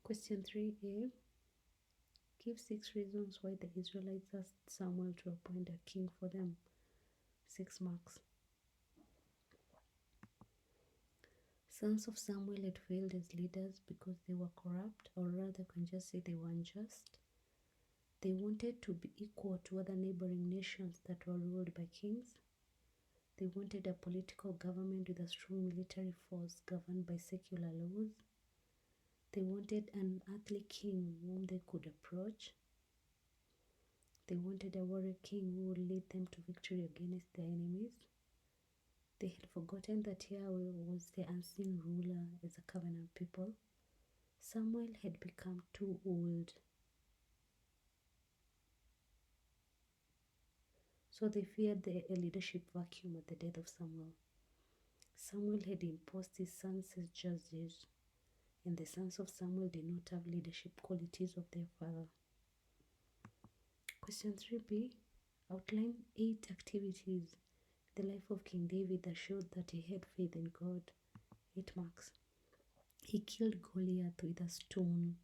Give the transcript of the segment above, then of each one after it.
Question 3a. Give 6 reasons why the Israelites asked Samuel to appoint a king for them. 6 marks. Sons of Samuel had failed as leaders because they were corrupt, or rather can just say they were unjust. They wanted to be equal to other neighboring nations that were ruled by kings. They wanted a political government with a strong military force governed by secular laws. They wanted an earthly king whom they could approach. They wanted a warrior king who would lead them to victory against their enemies. They had forgotten that Yahweh was the unseen ruler as a covenant people. Samuel had become too old. So they feared the leadership vacuum at the death of Samuel. Samuel had imposed his sons as judges, and the sons of Samuel did not have leadership qualities of their father. Question 3b. Outline 8 activities in the life of King David that showed that he had faith in God. 8 marks. He killed Goliath with a stone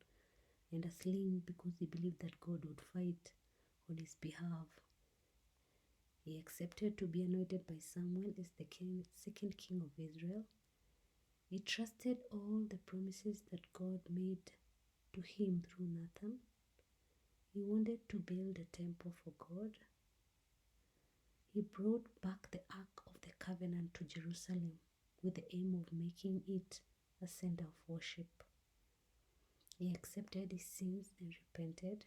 and a sling because he believed that God would fight on his behalf. He accepted to be anointed by Samuel as the second king of Israel. He trusted all the promises that God made to him through Nathan. He wanted to build a temple for God. He brought back the Ark of the Covenant to Jerusalem with the aim of making it a center of worship. He accepted his sins and repented.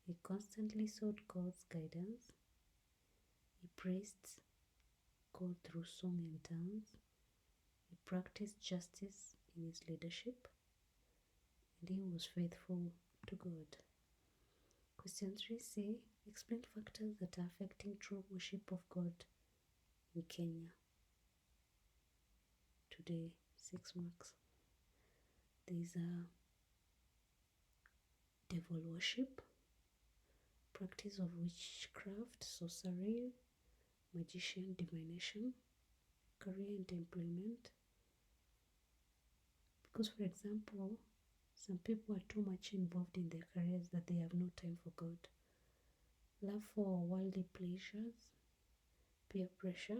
He constantly sought God's guidance. He praised God through song and dance. He practiced justice in his leadership. And he was faithful to God. Question 3c. Explain factors that are affecting true worship of God in Kenya today. 6 marks. There is a devil worship, practice of witchcraft, sorcery, magician, divination, career and employment. Because, for example, some people are too much involved in their careers that they have no time for God. Love for worldly pleasures, peer pressure,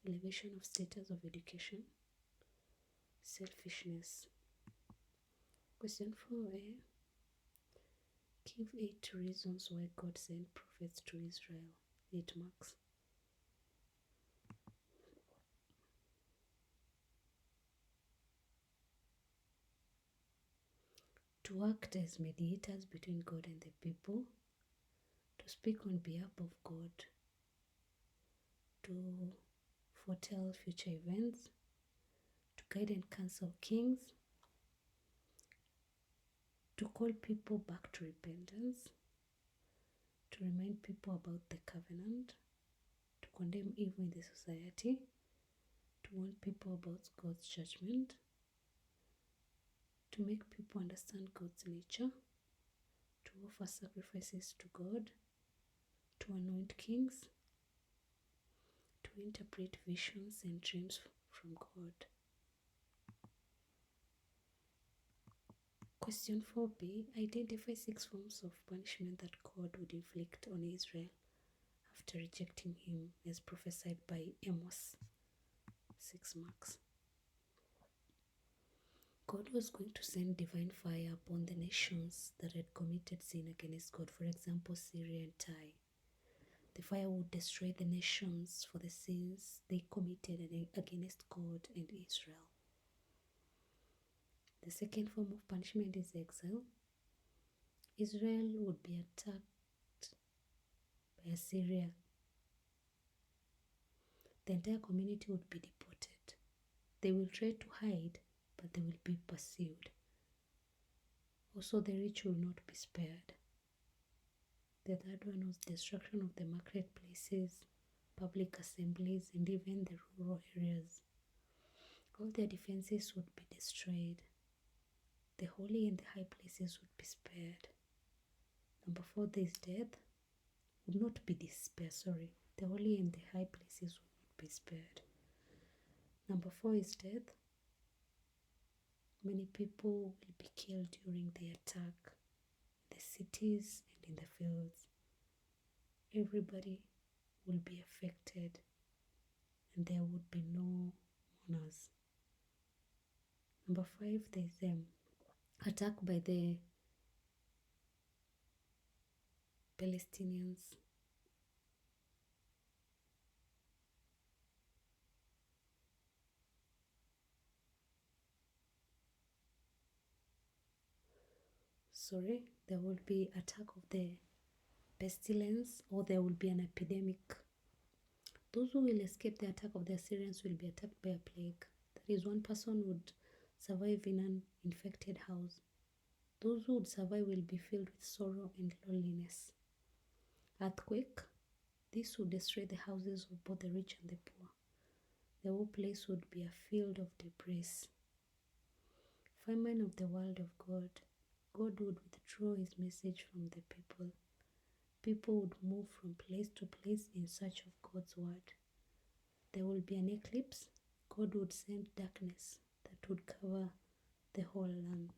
elevation of status of education, selfishness. Question 4a. Give 8 reasons why God sent prophets to Israel. 8 marks. To act as mediators between God and the people, to speak on behalf of God, to foretell future events, to guide and counsel kings, to call people back to repentance, to remind people about the covenant, to condemn evil in the society, to warn people about God's judgment, to make people understand God's nature, to offer sacrifices to God, to anoint kings, to interpret visions and dreams from God. Question 4b. Identify 6 forms of punishment that God would inflict on Israel after rejecting him as prophesied by Amos. 6 marks. God was going to send divine fire upon the nations that had committed sin against God, for example, Syria and Tyre. The fire would destroy the nations for the sins they committed against God and Israel. The second form of punishment is exile. Israel would be attacked by Assyria. The entire community would be deported. They will try to hide, but they will be pursued. Also, the rich will not be spared. The third one was destruction of the marketplaces, public assemblies, and even the rural areas. All their defenses would be destroyed. The holy and the high places would be spared. Number 4, there is death. Would not be spared, The holy and the high places would not be spared. Number 4 is death. Many people will be killed during the attack, in the cities and in the fields. Everybody will be affected, and there would be no mourners. Number 5, there's attack by the Palestinians. There will be attack of the pestilence, or there will be an epidemic. Those who will escape the attack of the Assyrians will be attacked by a plague. That is, one person would survive in an infected house. Those who would survive will be filled with sorrow and loneliness. Earthquake. This would destroy the houses of both the rich and the poor. The whole place would be a field of debris. Famine of the world of God. God would withdraw his message from the people. People would move from place to place in search of God's word. There will be an eclipse. God would send darkness that would cover the whole land.